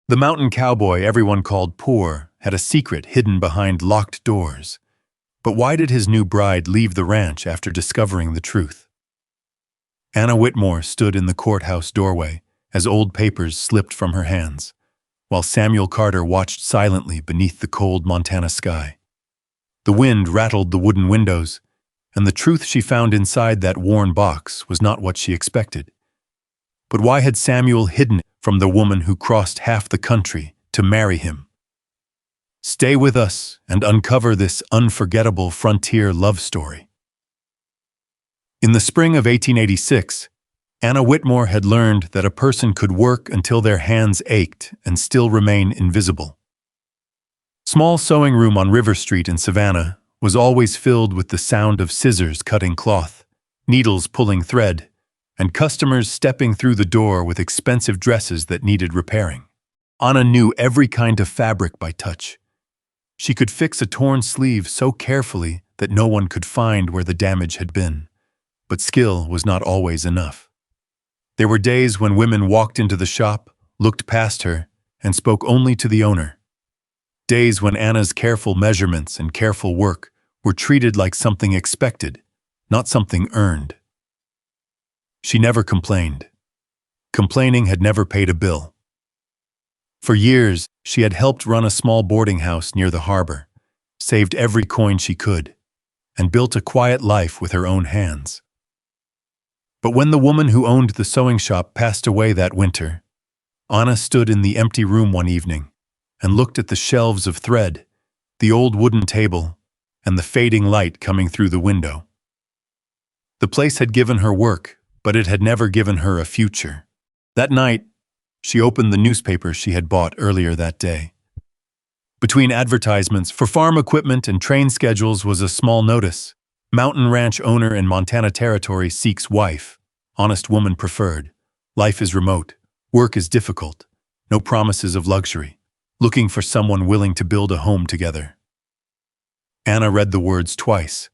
The mountain cowboy everyone called poor had a secret hidden behind locked doors. But why did his new bride leave the ranch after discovering the truth? Anna Whitmore stood in the courthouse doorway as old papers slipped from her hands, while Samuel Carter watched silently beneath the cold Montana sky. The wind rattled the wooden windows, and the truth she found inside that worn box was not what she expected. But why had Samuel hidden it from the woman who crossed half the country to marry him? Stay with us and uncover this unforgettable frontier love story. In the spring of 1886, Anna Whitmore had learned that a person could work until their hands ached and still remain invisible. Small sewing room on River Street in Savannah was always filled with the sound of scissors cutting cloth, needles pulling thread, and customers stepping through the door with expensive dresses that needed repairing. Anna knew every kind of fabric by touch. She could fix a torn sleeve so carefully that no one could find where the damage had been. But skill was not always enough. There were days when women walked into the shop, looked past her, and spoke only to the owner. Days when Anna's careful measurements and careful work were treated like something expected, not something earned. She never complained. Complaining had never paid a bill. For years, she had helped run a small boarding house near the harbor, saved every coin she could, and built a quiet life with her own hands. But when the woman who owned the sewing shop passed away that winter, Anna stood in the empty room one evening and looked at the shelves of thread, the old wooden table, and the fading light coming through the window. The place had given her work, but it had never given her a future. That night, she opened the newspaper she had bought earlier that day. Between advertisements for farm equipment and train schedules was a small notice: mountain ranch owner in Montana Territory seeks wife, honest woman preferred. Life is remote, work is difficult, no promises of luxury, looking for someone willing to build a home together. Anna read the words twice.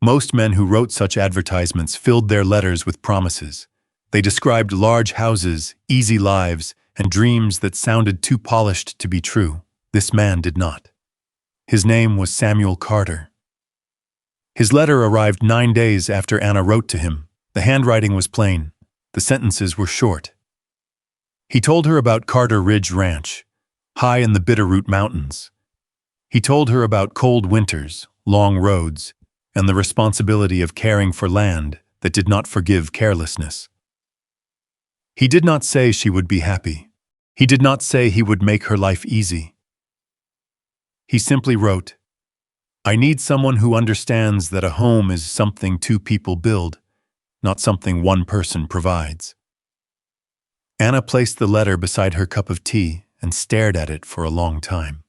Most men who wrote such advertisements filled their letters with promises. They described large houses, easy lives, and dreams that sounded too polished to be true. This man did not. His name was Samuel Carter. His letter arrived 9 days after Anna wrote to him. The handwriting was plain. The sentences were short. He told her about Carter Ridge Ranch, high in the Bitterroot Mountains. He told her about cold winters, long roads, and the responsibility of caring for land that did not forgive carelessness. He did not say she would be happy. He did not say he would make her life easy. He simply wrote, "I need someone who understands that a home is something two people build, not something one person provides." Anna placed the letter beside her cup of tea and stared at it for a long time.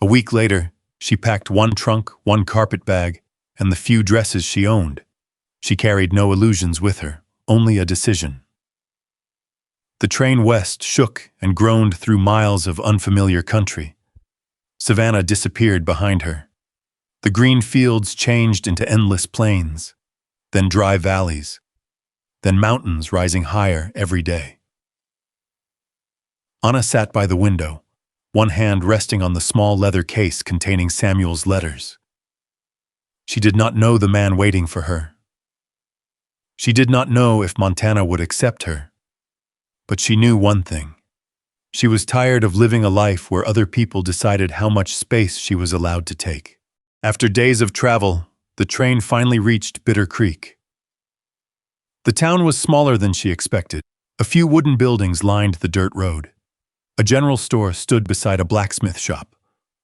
A week later, she packed one trunk, one carpet bag, and the few dresses she owned. She carried no illusions with her, only a decision. The train west shook and groaned through miles of unfamiliar country. Savannah disappeared behind her. The green fields changed into endless plains, then dry valleys, then mountains rising higher every day. Anna sat by the window, one hand resting on the small leather case containing Samuel's letters. She did not know the man waiting for her. She did not know if Montana would accept her. But she knew one thing. She was tired of living a life where other people decided how much space she was allowed to take. After days of travel, the train finally reached Bitter Creek. The town was smaller than she expected. A few wooden buildings lined the dirt road. A general store stood beside a blacksmith shop.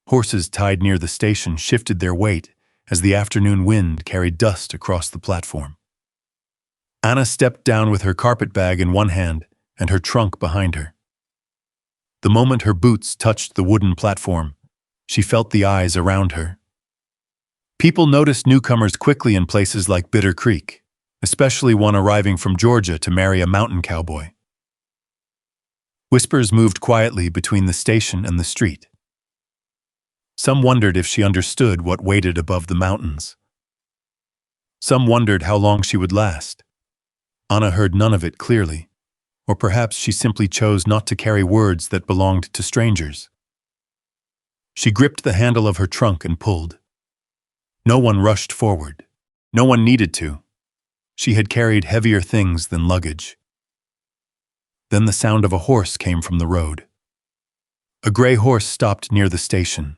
Horses tied near the station shifted their weight as the afternoon wind carried dust across the platform. Anna stepped down with her carpet bag in one hand and her trunk behind her. The moment her boots touched the wooden platform, she felt the eyes around her. People noticed newcomers quickly in places like Bitter Creek, especially one arriving from Georgia to marry a mountain cowboy. Whispers moved quietly between the station and the street. Some wondered if she understood what waited above the mountains. Some wondered how long she would last. Anna heard none of it clearly. Or perhaps she simply chose not to carry words that belonged to strangers. She gripped the handle of her trunk and pulled. No one rushed forward. No one needed to. She had carried heavier things than luggage. Then the sound of a horse came from the road. A gray horse stopped near the station.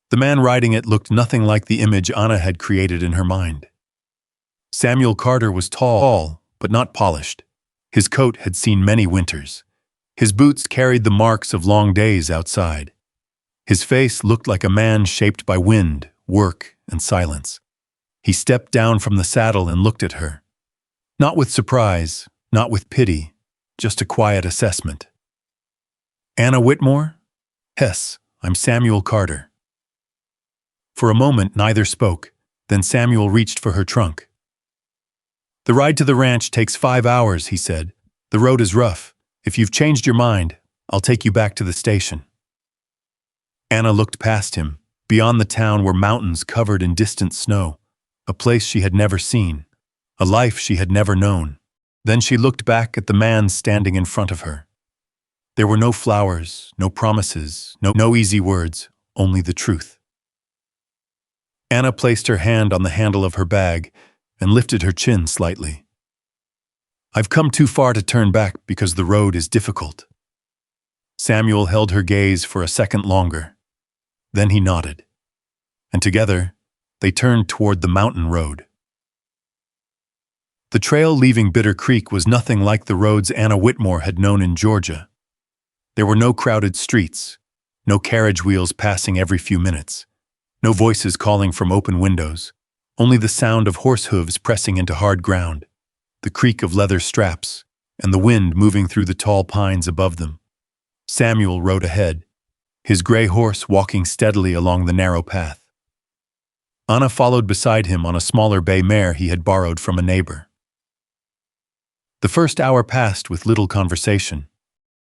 The man riding it looked nothing like the image Anna had created in her mind. Samuel Carter was tall, but not polished. His coat had seen many winters. His boots carried the marks of long days outside. His face looked like a man shaped by wind, work, and silence. He stepped down from the saddle and looked at her. Not with surprise, not with pity, just a quiet assessment. "Anna Whitmore?" "Yes, I'm Samuel Carter." For a moment, neither spoke. Then Samuel reached for her trunk. "The ride to the ranch takes 5 hours," he said. "The road is rough. If you've changed your mind, I'll take you back to the station." Anna looked past him. Beyond the town were mountains covered in distant snow, a place she had never seen, a life she had never known. Then she looked back at the man standing in front of her. There were no flowers, no promises, no easy words, only the truth. Anna placed her hand on the handle of her bag and lifted her chin slightly. "I've come too far to turn back because the road is difficult." Samuel held her gaze for a second longer. Then he nodded, and together they turned toward the mountain road. The trail leaving Bitter Creek was nothing like the roads Anna Whitmore had known in Georgia. There were no crowded streets, no carriage wheels passing every few minutes, no voices calling from open windows, only the sound of horse hooves pressing into hard ground, the creak of leather straps, and the wind moving through the tall pines above them. Samuel rode ahead, his gray horse walking steadily along the narrow path. Anna followed beside him on a smaller bay mare he had borrowed from a neighbor. The first hour passed with little conversation.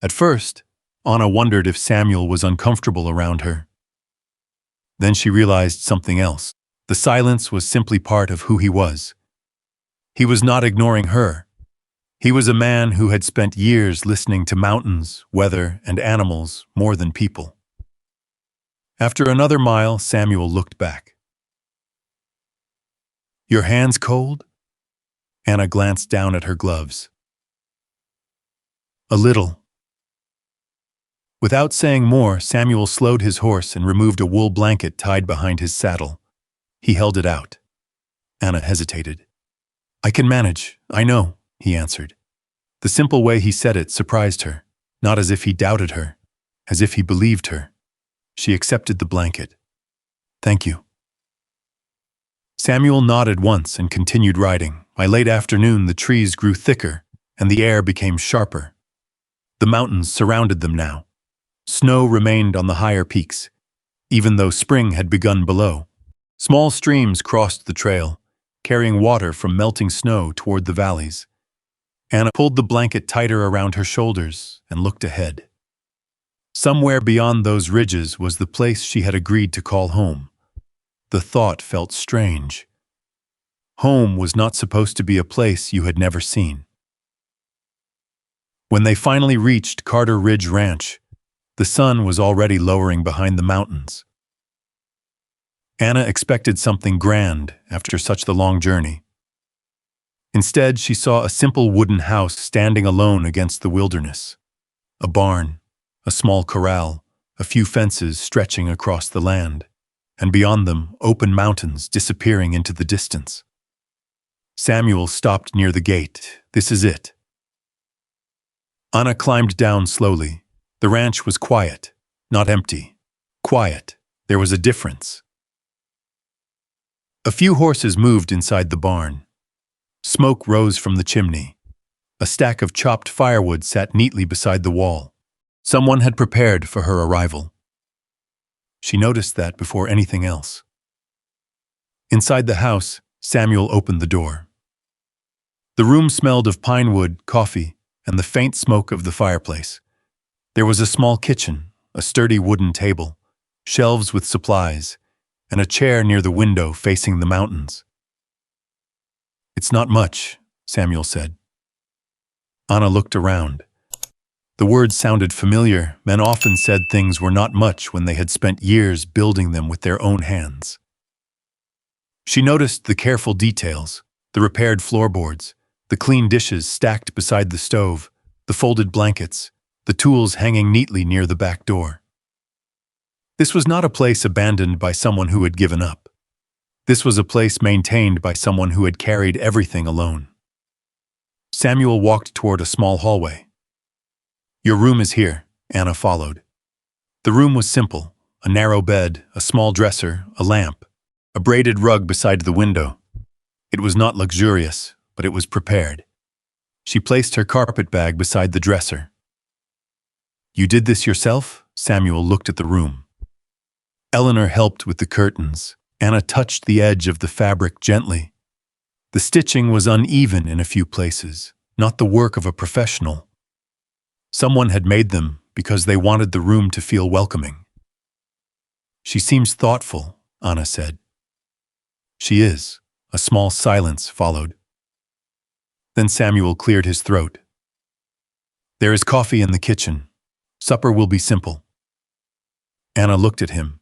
At first, Anna wondered if Samuel was uncomfortable around her. Then she realized something else. The silence was simply part of who he was. He was not ignoring her. He was a man who had spent years listening to mountains, weather, and animals more than people. After another mile, Samuel looked back. "Your hands cold?" Anna glanced down at her gloves. "A little." Without saying more, Samuel slowed his horse and removed a wool blanket tied behind his saddle. He held it out. Anna hesitated. "I can manage, I know," he answered. The simple way he said it surprised her, not as if he doubted her, as if he believed her. She accepted the blanket. "Thank you." Samuel nodded once and continued riding. By late afternoon, the trees grew thicker and the air became sharper. The mountains surrounded them now. Snow remained on the higher peaks, even though spring had begun below. Small streams crossed the trail, carrying water from melting snow toward the valleys. Anna pulled the blanket tighter around her shoulders and looked ahead. Somewhere beyond those ridges was the place she had agreed to call home. The thought felt strange. Home was not supposed to be a place you had never seen. When they finally reached Carter Ridge Ranch, the sun was already lowering behind the mountains. Anna expected something grand after such the long journey. Instead, she saw a simple wooden house standing alone against the wilderness. A barn, a small corral, a few fences stretching across the land, and beyond them, open mountains disappearing into the distance. Samuel stopped near the gate. "This is it." Anna climbed down slowly. The ranch was quiet, not empty. Quiet. There was a difference. A few horses moved inside the barn. Smoke rose from the chimney. A stack of chopped firewood sat neatly beside the wall. Someone had prepared for her arrival. She noticed that before anything else. Inside the house, Samuel opened the door. The room smelled of pine wood, coffee, and the faint smoke of the fireplace. There was a small kitchen, a sturdy wooden table, shelves with supplies, and a chair near the window facing the mountains. "It's not much," Samuel said. Anna looked around. The words sounded familiar. Men often said things were not much when they had spent years building them with their own hands. She noticed the careful details, the repaired floorboards, the clean dishes stacked beside the stove, the folded blankets, the tools hanging neatly near the back door. This was not a place abandoned by someone who had given up. This was a place maintained by someone who had carried everything alone. Samuel walked toward a small hallway. "Your room is here," Anna followed. The room was simple: a narrow bed, a small dresser, a lamp, a braided rug beside the window. It was not luxurious, but it was prepared. She placed her carpet bag beside the dresser. "You did this yourself?" Samuel looked at the room. Eleanor helped with the curtains. Anna touched the edge of the fabric gently. The stitching was uneven in a few places, not the work of a professional. Someone had made them because they wanted the room to feel welcoming. "She seems thoughtful," Anna said. "She is." A small silence followed. Then Samuel cleared his throat. "There is coffee in the kitchen. Supper will be simple." Anna looked at him.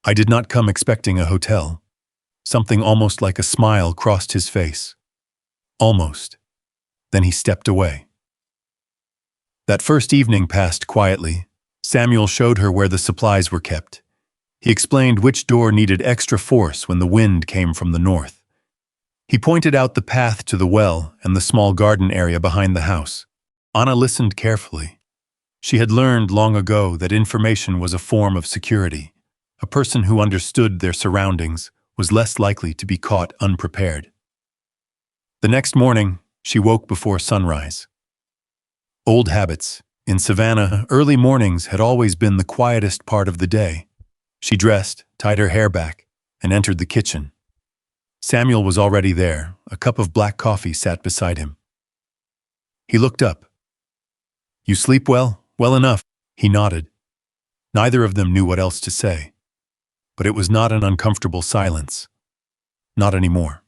"I did not come expecting a hotel." Something almost like a smile crossed his face. Almost. Then he stepped away. That first evening passed quietly. Samuel showed her where the supplies were kept. He explained which door needed extra force when the wind came from the north. He pointed out the path to the well and the small garden area behind the house. Anna listened carefully. She had learned long ago that information was a form of security. A person who understood their surroundings was less likely to be caught unprepared. The next morning, she woke before sunrise. Old habits. In Savannah, early mornings had always been the quietest part of the day. She dressed, tied her hair back, and entered the kitchen. Samuel was already there. A cup of black coffee sat beside him. He looked up. "You sleep well?" "Well enough." He nodded. Neither of them knew what else to say. But it was not an uncomfortable silence. Not anymore.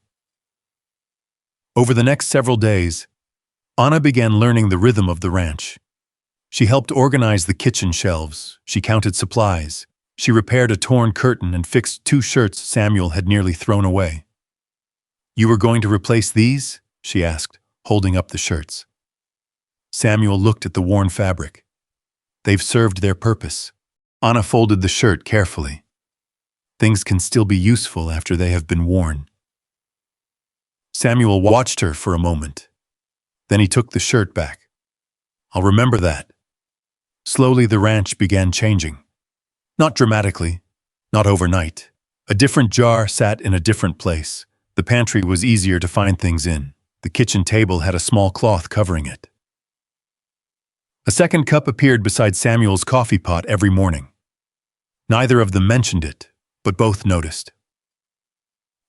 Over the next several days, Anna began learning the rhythm of the ranch. She helped organize the kitchen shelves. She counted supplies. She repaired a torn curtain and fixed 2 shirts Samuel had nearly thrown away. "You were going to replace these?" she asked, holding up the shirts. Samuel looked at the worn fabric. "They've served their purpose." Anna folded the shirt carefully. Things can still be useful after they have been worn. Samuel watched her for a moment. Then he took the shirt back. "I'll remember that." Slowly the ranch began changing. Not dramatically, not overnight. A different jar sat in a different place. The pantry was easier to find things in. The kitchen table had a small cloth covering it. A second cup appeared beside Samuel's coffee pot every morning. Neither of them mentioned it, but both noticed.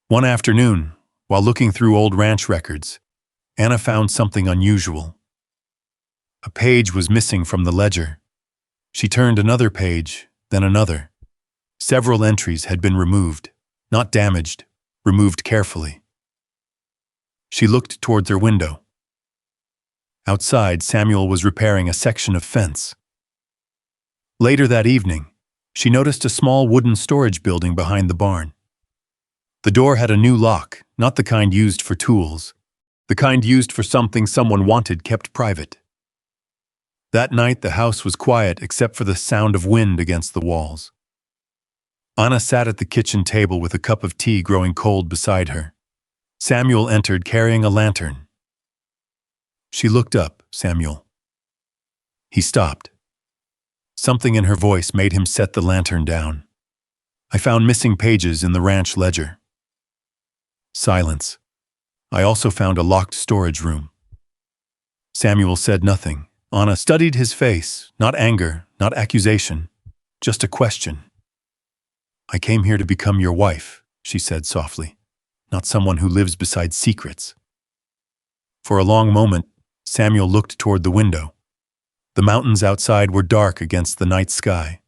One afternoon, while looking through old ranch records, Anna found something unusual. A page was missing from the ledger. She turned another page, then another. Several entries had been removed, not damaged, removed carefully. She looked towards her window. Outside, Samuel was repairing a section of fence. Later that evening, she noticed a small wooden storage building behind the barn. The door had a new lock, not the kind used for tools, the kind used for something someone wanted kept private. That night, the house was quiet except for the sound of wind against the walls. Anna sat at the kitchen table with a cup of tea growing cold beside her. Samuel entered carrying a lantern. She looked up, "Samuel." He stopped. Something in her voice made him set the lantern down. "I found missing pages in the ranch ledger." Silence. "I also found a locked storage room." Samuel said nothing. Anna studied his face, not anger, not accusation, just a question. "I came here to become your wife," she said softly, "not someone who lives beside secrets." For a long moment, Samuel looked toward the window. The mountains outside were dark against the night sky.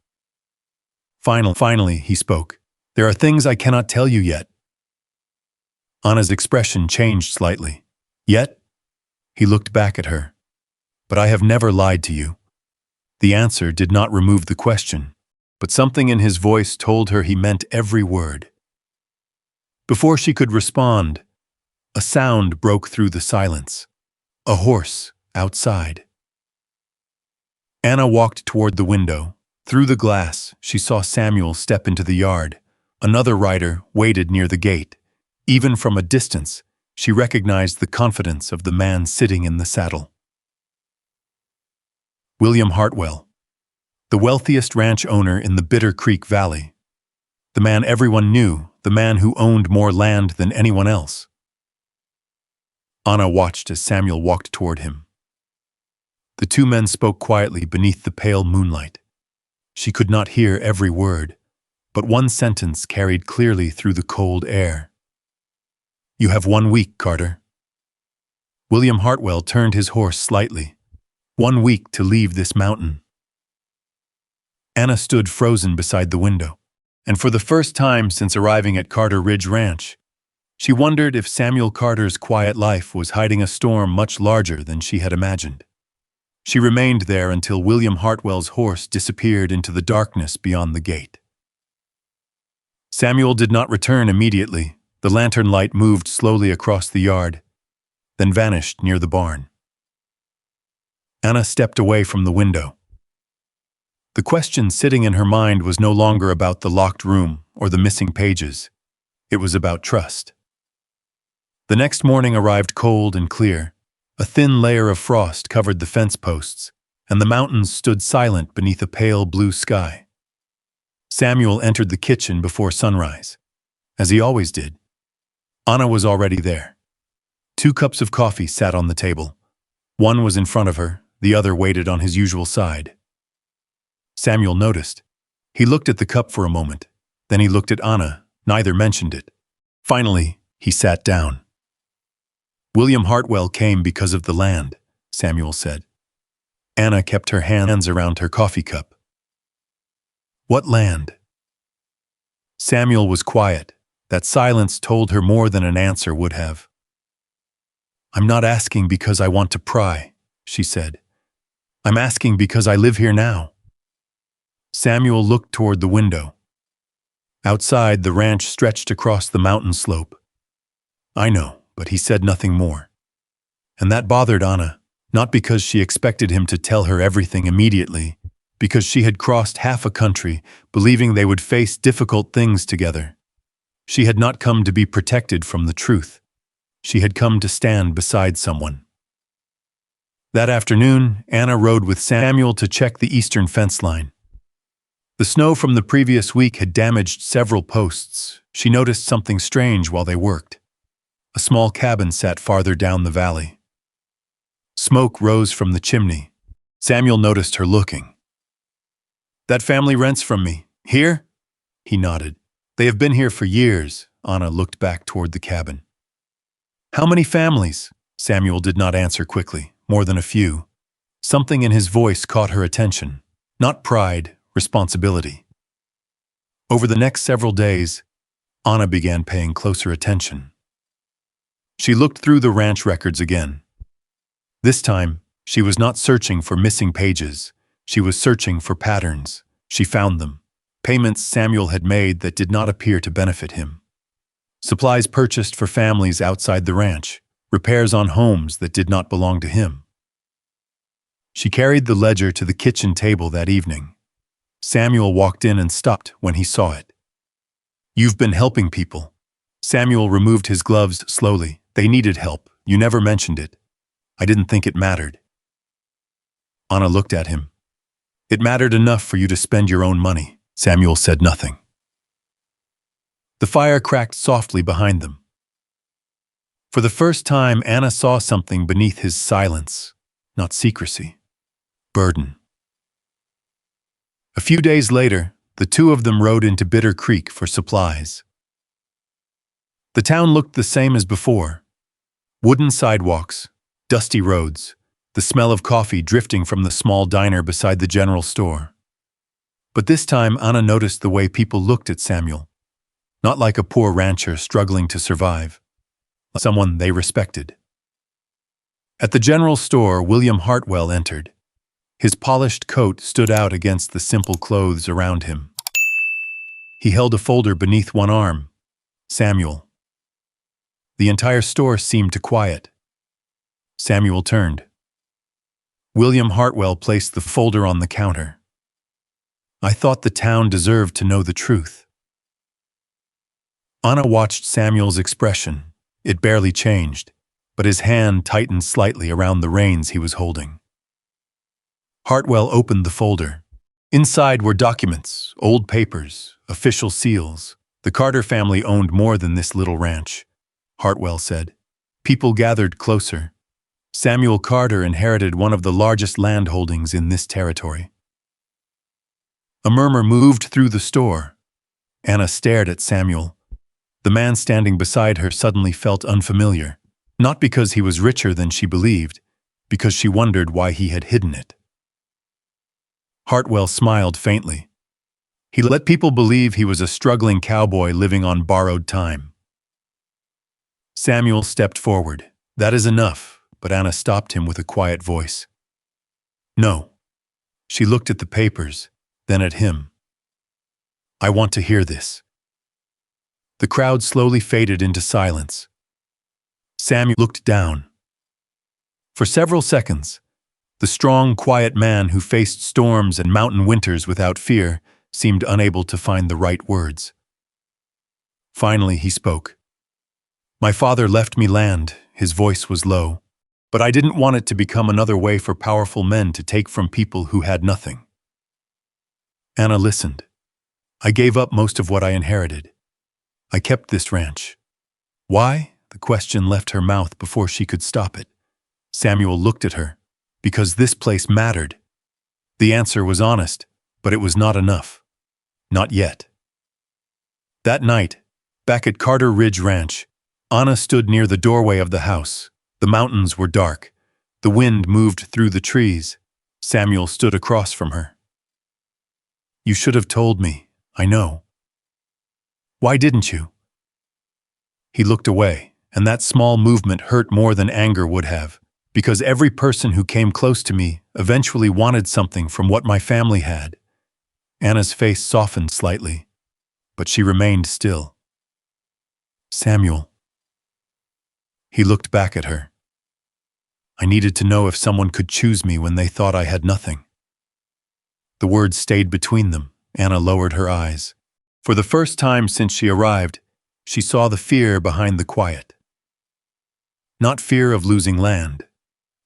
Finally, he spoke. "There are things I cannot tell you yet." Anna's expression changed slightly. "Yet?" He looked back at her. but I have never lied to you." The answer did not remove the question, but something in his voice told her he meant every word. Before she could respond, a sound broke through the silence. A horse outside. Anna walked toward the window. Through the glass, she saw Samuel step into the yard. Another rider waited near the gate. Even from a distance, she recognized the confidence of the man sitting in the saddle. William Hartwell, the wealthiest ranch owner in the Bitter Creek Valley. The man everyone knew, the man who owned more land than anyone else. Anna watched as Samuel walked toward him. The two men spoke quietly beneath the pale moonlight. She could not hear every word, but one sentence carried clearly through the cold air. "You have 1 week, Carter." William Hartwell turned his horse slightly. 1 week to leave this mountain. Anna stood frozen beside the window, and for the first time since arriving at Carter Ridge Ranch, she wondered if Samuel Carter's quiet life was hiding a storm much larger than she had imagined. She remained there until William Hartwell's horse disappeared into the darkness beyond the gate. Samuel did not return immediately. The lantern light moved slowly across the yard, then vanished near the barn. Anna stepped away from the window. The question sitting in her mind was no longer about the locked room or the missing pages. It was about trust. The next morning arrived cold and clear. A thin layer of frost covered the fence posts, and the mountains stood silent beneath a pale blue sky. Samuel entered the kitchen before sunrise, as he always did. Anna was already there. 2 cups of coffee sat on the table. One was in front of her, the other waited on his usual side. Samuel noticed. He looked at the cup for a moment, then he looked at Anna. Neither mentioned it. Finally, he sat down. "William Hartwell came because of the land," Samuel said. Anna kept her hands around her coffee cup. "What land?" Samuel was quiet. That silence told her more than an answer would have. "I'm not asking because I want to pry," she said. "I'm asking because I live here now." Samuel looked toward the window. Outside, the ranch stretched across the mountain slope. "I know," but he said nothing more. And that bothered Anna, not because she expected him to tell her everything immediately, because she had crossed half a country, believing they would face difficult things together. She had not come to be protected from the truth. She had come to stand beside someone. That afternoon, Anna rode with Samuel to check the eastern fence line. The snow from the previous week had damaged several posts. She noticed something strange while they worked. A small cabin sat farther down the valley. Smoke rose from the chimney. Samuel noticed her looking. "That family rents from me. Here?" He nodded. "They have been here for years." Anna looked back toward the cabin. "How many families?" Samuel did not answer quickly. "More than a few." Something in his voice caught her attention. Not pride, responsibility. Over the next several days, Anna began paying closer attention. She looked through the ranch records again. This time, she was not searching for missing pages. She was searching for patterns. She found them. Payments Samuel had made that did not appear to benefit him. Supplies purchased for families outside the ranch. Repairs on homes that did not belong to him. She carried the ledger to the kitchen table that evening. Samuel walked in and stopped when he saw it. "You've been helping people." Samuel removed his gloves slowly. "They needed help. You never mentioned it. I didn't think it mattered." Anna looked at him. "It mattered enough for you to spend your own money." Samuel said nothing. The fire cracked softly behind them. For the first time, Anna saw something beneath his silence. Not secrecy. Burden. A few days later, the two of them rode into Bitter Creek for supplies. The town looked the same as before. Wooden sidewalks, dusty roads, the smell of coffee drifting from the small diner beside the general store. But this time Anna noticed the way people looked at Samuel. Not like a poor rancher struggling to survive. Like someone they respected. At the general store, William Hartwell entered. His polished coat stood out against the simple clothes around him. He held a folder beneath one arm. Samuel. The entire store seemed to quiet. Samuel turned. William Hartwell placed the folder on the counter. I thought the town deserved to know the truth. Anna watched Samuel's expression. It barely changed, but his hand tightened slightly around the reins he was holding. Hartwell opened the folder. Inside were documents, old papers, official seals. The Carter family owned more than this little ranch, Hartwell said. People gathered closer. Samuel Carter inherited one of the largest land holdings in this territory. A murmur moved through the store. Anna stared at Samuel. The man standing beside her suddenly felt unfamiliar, not because he was richer than she believed, because she wondered why he had hidden it. Hartwell smiled faintly. He let people believe he was a struggling cowboy living on borrowed time. Samuel stepped forward. That is enough, but Anna stopped him with a quiet voice. No. She looked at the papers, then at him. I want to hear this. The crowd slowly faded into silence. Samuel looked down. For several seconds, the strong, quiet man who faced storms and mountain winters without fear seemed unable to find the right words. Finally, he spoke. My father left me land, his voice was low, but I didn't want it to become another way for powerful men to take from people who had nothing. Anna listened. I gave up most of what I inherited. I kept this ranch. Why? The question left her mouth before she could stop it. Samuel looked at her. Because this place mattered. The answer was honest, but it was not enough. Not yet. That night, back at Carter Ridge Ranch, Anna stood near the doorway of the house. The mountains were dark. The wind moved through the trees. Samuel stood across from her. You should have told me, I know. Why didn't you? He looked away, and that small movement hurt more than anger would have. Because every person who came close to me eventually wanted something from what my family had. Anna's face softened slightly, but she remained still. Samuel. He looked back at her. I needed to know if someone could choose me when they thought I had nothing. The words stayed between them. Anna lowered her eyes. For the first time since she arrived, she saw the fear behind the quiet. Not fear of losing land.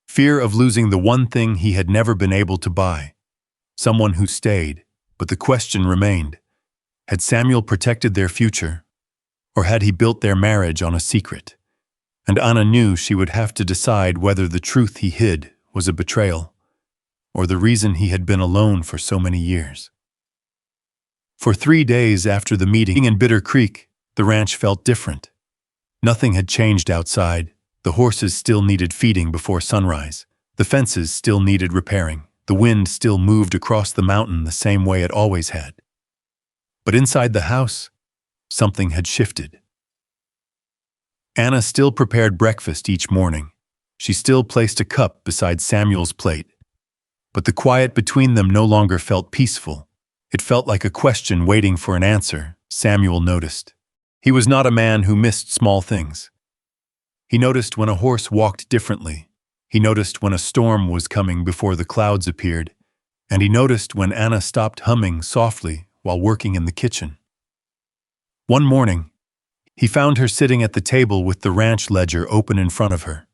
Fear of losing the one thing he had never been able to buy. Someone who stayed, but the question remained. Had Samuel protected their future? Or had he built their marriage on a secret? And Anna knew she would have to decide whether the truth he hid was a betrayal, or the reason he had been alone for so many years. For 3 days after the meeting in Bitter Creek, the ranch felt different. Nothing had changed outside. The horses still needed feeding before sunrise. The fences still needed repairing. The wind still moved across the mountain the same way it always had. But inside the house, something had shifted. Anna still prepared breakfast each morning. She still placed a cup beside Samuel's plate. But the quiet between them no longer felt peaceful. It felt like a question waiting for an answer, Samuel noticed. He was not a man who missed small things. He noticed when a horse walked differently. He noticed when a storm was coming before the clouds appeared. And he noticed when Anna stopped humming softly while working in the kitchen. One morning, he found her sitting at the table with the ranch ledger open in front of her.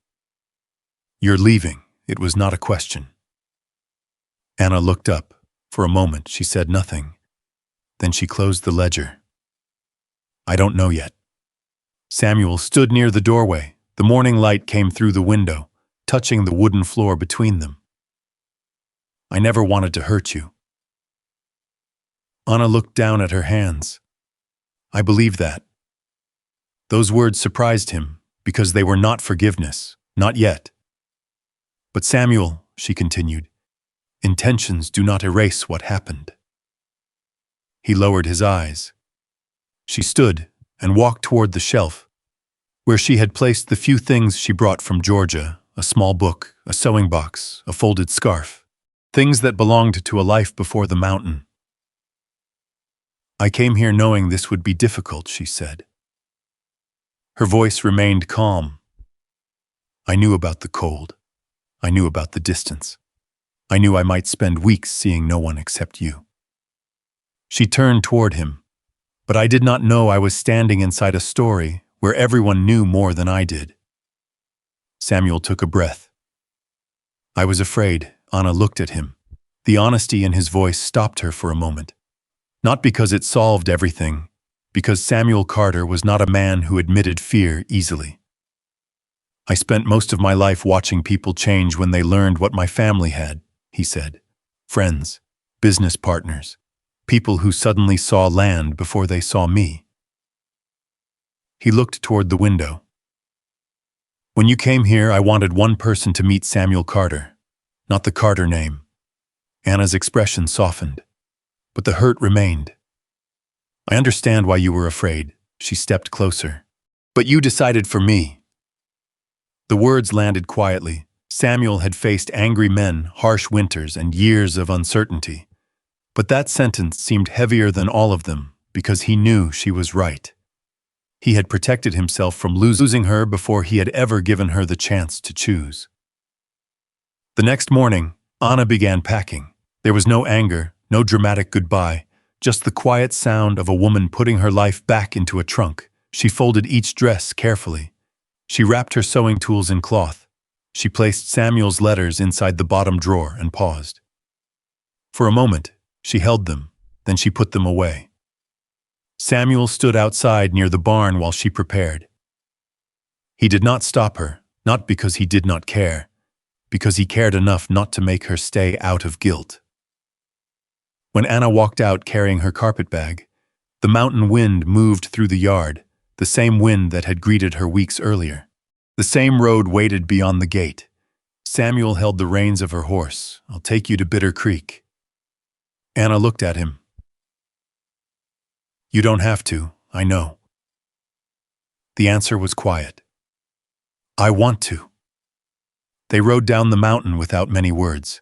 You're leaving. It was not a question. Anna looked up. For a moment, she said nothing. Then she closed the ledger. I don't know yet. Samuel stood near the doorway. The morning light came through the window, touching the wooden floor between them. I never wanted to hurt you. Anna looked down at her hands. I believe that. Those words surprised him, because they were not forgiveness, not yet. But Samuel, she continued, intentions do not erase what happened. He lowered his eyes. She stood and walked toward the shelf, where she had placed the few things she brought from Georgia, a small book, a sewing box, a folded scarf. Things that belonged to a life before the mountain. "I came here knowing this would be difficult," she said. Her voice remained calm. "I knew about the cold. I knew about the distance. I knew I might spend weeks seeing no one except you." She turned toward him, but I did not know I was standing inside a story where everyone knew more than I did. Samuel took a breath. "I was afraid." Anna looked at him. The honesty in his voice stopped her for a moment. Not because it solved everything, because Samuel Carter was not a man who admitted fear easily. "I spent most of my life watching people change when they learned what my family had," he said. "Friends, business partners, people who suddenly saw land before they saw me." He looked toward the window. "When you came here, I wanted one person to meet Samuel Carter, not the Carter name." Anna's expression softened, but the hurt remained. "I understand why you were afraid." She stepped closer. "But you decided for me." The words landed quietly. Samuel had faced angry men, harsh winters, and years of uncertainty. But that sentence seemed heavier than all of them because he knew she was right. He had protected himself from losing her before he had ever given her the chance to choose. The next morning, Anna began packing. There was no anger, no dramatic goodbye, just the quiet sound of a woman putting her life back into a trunk. She folded each dress carefully. She wrapped her sewing tools in cloth. She placed Samuel's letters inside the bottom drawer and paused. For a moment, she held them, then she put them away. Samuel stood outside near the barn while she prepared. He did not stop her, not because he did not care, because he cared enough not to make her stay out of guilt. When Anna walked out carrying her carpet bag, the mountain wind moved through the yard, the same wind that had greeted her weeks earlier. The same road waited beyond the gate. Samuel held the reins of her horse. "I'll take you to Bitter Creek." Anna looked at him. "You don't have to, I know." The answer was quiet. "I want to." They rode down the mountain without many words.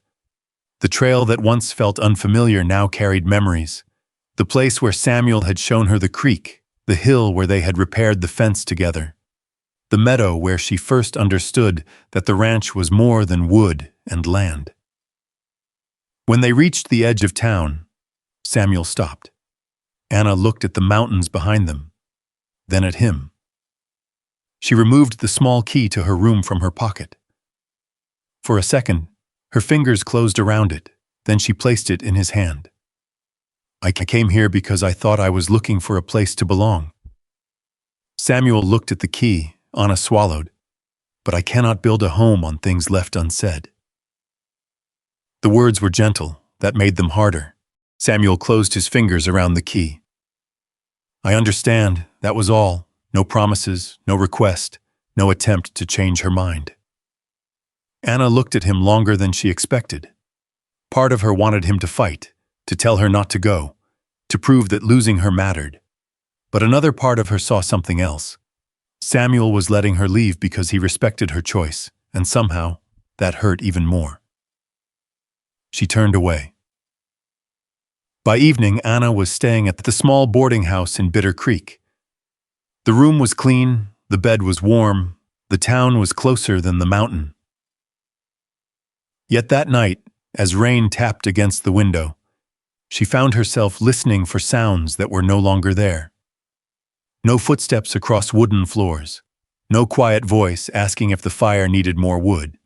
The trail that once felt unfamiliar now carried memories. The place where Samuel had shown her the creek, the hill where they had repaired the fence together, the meadow where she first understood that the ranch was more than wood and land. When they reached the edge of town, Samuel stopped. Anna looked at the mountains behind them, then at him. She removed the small key to her room from her pocket. For a second, her fingers closed around it, then she placed it in his hand. "I came here because I thought I was looking for a place to belong." Samuel looked at the key. Anna swallowed. "But I cannot build a home on things left unsaid." The words were gentle, that made them harder. Samuel closed his fingers around the key. "I understand, that was all. No promises, no request, no attempt to change her mind." Anna looked at him longer than she expected. Part of her wanted him to fight, to tell her not to go, to prove that losing her mattered. But another part of her saw something else. Samuel was letting her leave because he respected her choice, and somehow, that hurt even more. She turned away. By evening, Anna was staying at the small boarding house in Bitter Creek. The room was clean, the bed was warm, the town was closer than the mountain. Yet that night, as rain tapped against the window, she found herself listening for sounds that were no longer there. No footsteps across wooden floors, no quiet voice asking if the fire needed more wood,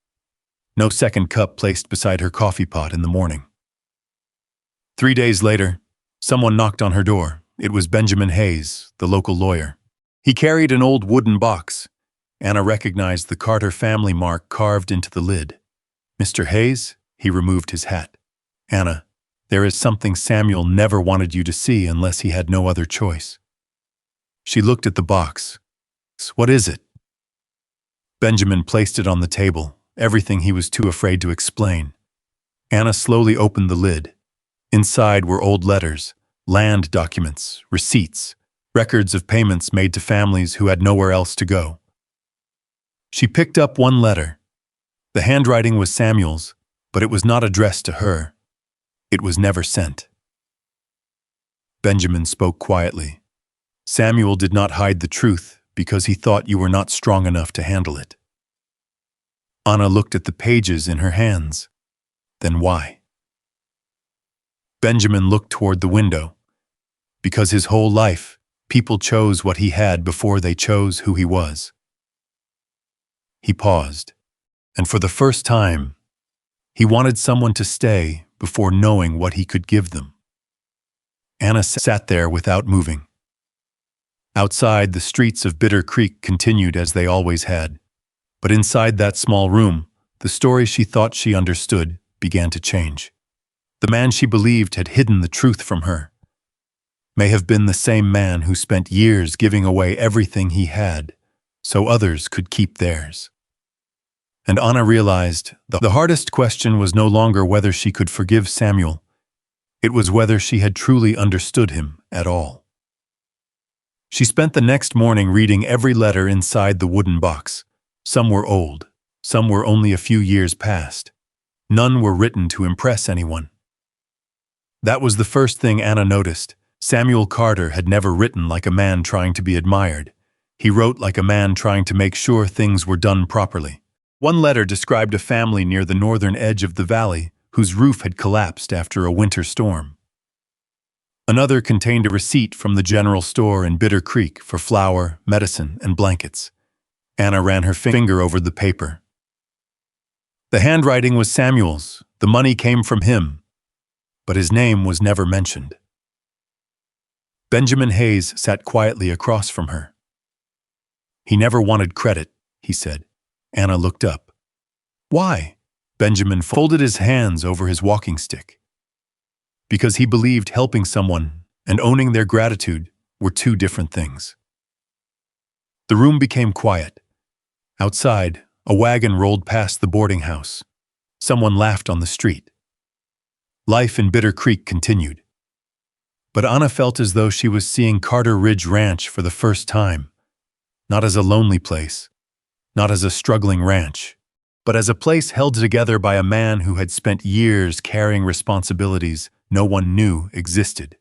no second cup placed beside her coffee pot in the morning. 3 days later, someone knocked on her door. It was Benjamin Hayes, the local lawyer. He carried an old wooden box. Anna recognized the Carter family mark carved into the lid. "Mr. Hayes?" He removed his hat. "Anna, there is something Samuel never wanted you to see unless he had no other choice." She looked at the box. "What is it?" Benjamin placed it on the table, everything he was too afraid to explain. Anna slowly opened the lid. Inside were old letters, land documents, receipts, records of payments made to families who had nowhere else to go. She picked up one letter. The handwriting was Samuel's, but it was not addressed to her. It was never sent. Benjamin spoke quietly. Samuel did not hide the truth because he thought you were not strong enough to handle it. Anna looked at the pages in her hands. Then why? Benjamin looked toward the window. Because his whole life, people chose what he had before they chose who he was. He paused, and for the first time, he wanted someone to stay before knowing what he could give them. Anna sat there without moving. Outside, the streets of Bitter Creek continued as they always had. But inside that small room, the story she thought she understood began to change. The man she believed had hidden the truth from her may have been the same man who spent years giving away everything he had so others could keep theirs. And Anna realized the hardest question was no longer whether she could forgive Samuel. It was whether she had truly understood him at all. She spent the next morning reading every letter inside the wooden box. Some were old, some were only a few years past. None were written to impress anyone. That was the first thing Anna noticed. Samuel Carter had never written like a man trying to be admired. He wrote like a man trying to make sure things were done properly. One letter described a family near the northern edge of the valley whose roof had collapsed after a winter storm. Another contained a receipt from the general store in Bitter Creek for flour, medicine, and blankets. Anna ran her finger over the paper. The handwriting was Samuel's. The money came from him. But his name was never mentioned. Benjamin Hayes sat quietly across from her. He never wanted credit, he said. Anna looked up. Why? Benjamin folded his hands over his walking stick. Because he believed helping someone and owning their gratitude were two different things. The room became quiet. Outside, a wagon rolled past the boarding house. Someone laughed on the street. Life in Bitter Creek continued. But Anna felt as though she was seeing Carter Ridge Ranch for the first time, not as a lonely place, not as a struggling ranch, but as a place held together by a man who had spent years carrying responsibilities no one knew existed.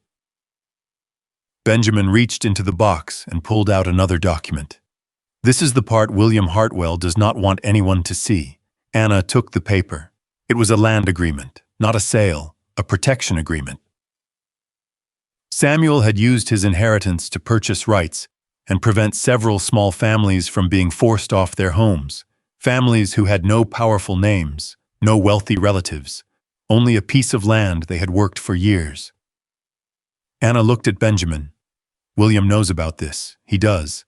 Benjamin reached into the box and pulled out another document. This is the part William Hartwell does not want anyone to see. Anna took the paper. It was a land agreement, not a sale, a protection agreement. Samuel had used his inheritance to purchase rights and prevent several small families from being forced off their homes, families who had no powerful names, no wealthy relatives, only a piece of land they had worked for years. Anna looked at Benjamin. William knows about this, he does,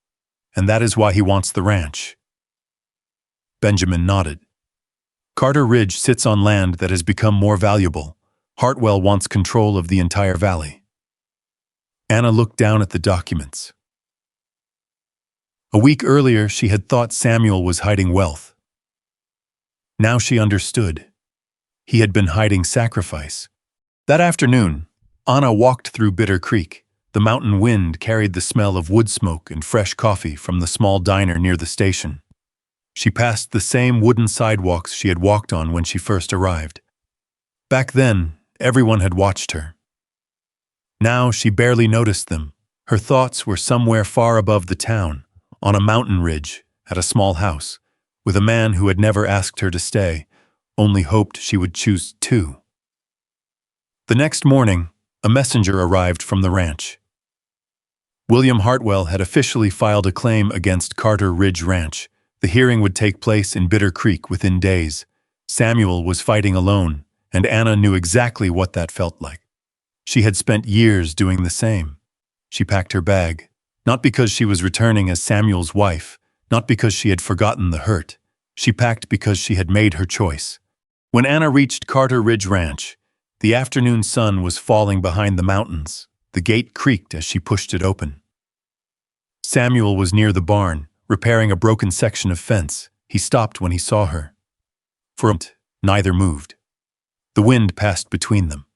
and that is why he wants the ranch. Benjamin nodded. Carter Ridge sits on land that has become more valuable. Hartwell wants control of the entire valley. Anna looked down at the documents. A week earlier, she had thought Samuel was hiding wealth. Now she understood. He had been hiding sacrifice. That afternoon, Anna walked through Bitter Creek. The mountain wind carried the smell of wood smoke and fresh coffee from the small diner near the station. She passed the same wooden sidewalks she had walked on when she first arrived. Back then, everyone had watched her. Now she barely noticed them. Her thoughts were somewhere far above the town, on a mountain ridge, at a small house, with a man who had never asked her to stay, only hoped she would choose to. The next morning, a messenger arrived from the ranch. William Hartwell had officially filed a claim against Carter Ridge Ranch. The hearing would take place in Bitter Creek within days. Samuel was fighting alone, and Anna knew exactly what that felt like. She had spent years doing the same. She packed her bag, not because she was returning as Samuel's wife, not because she had forgotten the hurt. She packed because she had made her choice. When Anna reached Carter Ridge Ranch, the afternoon sun was falling behind the mountains. The gate creaked as she pushed it open. Samuel was near the barn, repairing a broken section of fence. He stopped when he saw her. For a moment, neither moved. The wind passed between them.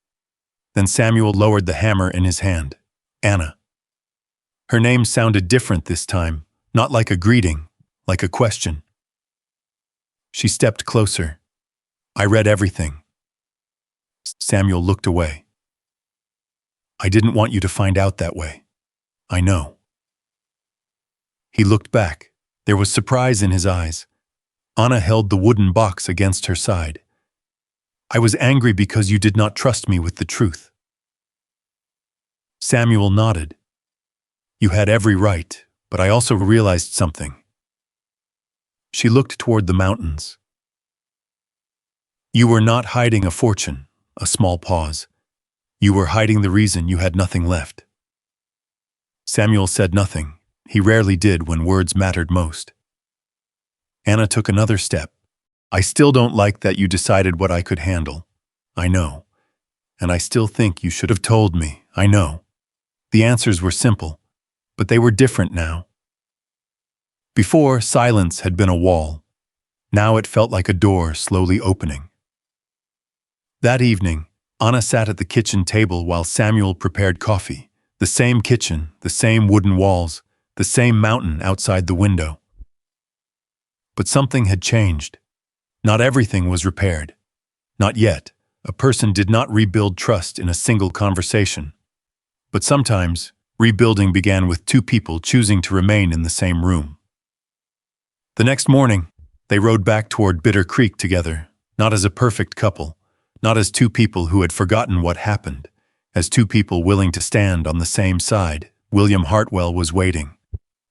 Then Samuel lowered the hammer in his hand. Anna. Her name sounded different this time, not like a greeting, like a question. She stepped closer. I read everything. Samuel looked away. I didn't want you to find out that way. I know. He looked back. There was surprise in his eyes. Anna held the wooden box against her side. I was angry because you did not trust me with the truth. Samuel nodded. You had every right, but I also realized something. She looked toward the mountains. You were not hiding a fortune, a small pause. You were hiding the reason you had nothing left. Samuel said nothing. He rarely did when words mattered most. Anna took another step. I still don't like that you decided what I could handle. I know. And I still think you should have told me. I know. The answers were simple, but they were different now. Before, silence had been a wall. Now it felt like a door slowly opening. That evening, Anna sat at the kitchen table while Samuel prepared coffee. The same kitchen, the same wooden walls, the same mountain outside the window. But something had changed. Not everything was repaired. Not yet. A person did not rebuild trust in a single conversation. But sometimes, rebuilding began with two people choosing to remain in the same room. The next morning, they rode back toward Bitter Creek together, not as a perfect couple, not as two people who had forgotten what happened, as two people willing to stand on the same side. William Hartwell was waiting.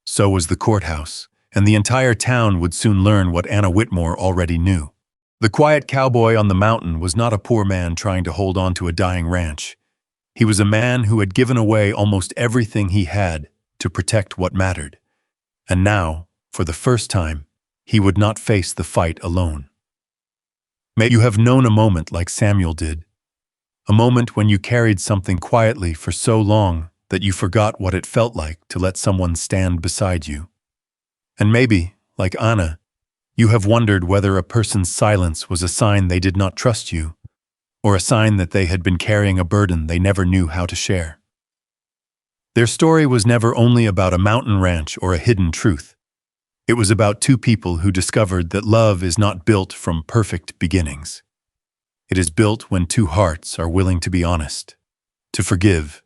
So was the courthouse, and the entire town would soon learn what Anna Whitmore already knew. The quiet cowboy on the mountain was not a poor man trying to hold on to a dying ranch. He was a man who had given away almost everything he had to protect what mattered. And now, for the first time, he would not face the fight alone. May you have known a moment like Samuel did. A moment when you carried something quietly for so long that you forgot what it felt like to let someone stand beside you. And maybe, like Anna, you have wondered whether a person's silence was a sign they did not trust you, or a sign that they had been carrying a burden they never knew how to share. Their story was never only about a mountain ranch or a hidden truth. It was about two people who discovered that love is not built from perfect beginnings. It is built when two hearts are willing to be honest, to forgive,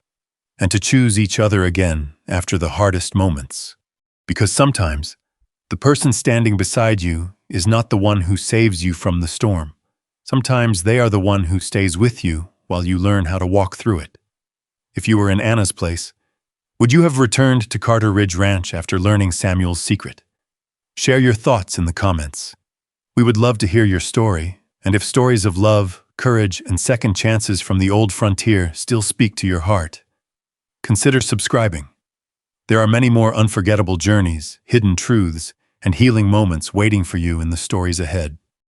and to choose each other again after the hardest moments. Because sometimes, the person standing beside you is not the one who saves you from the storm. Sometimes they are the one who stays with you while you learn how to walk through it. If you were in Anna's place, would you have returned to Carter Ridge Ranch after learning Samuel's secret? Share your thoughts in the comments. We would love to hear your story, and if stories of love, courage, and second chances from the old frontier still speak to your heart, consider subscribing. There are many more unforgettable journeys, hidden truths, and healing moments waiting for you in the stories ahead.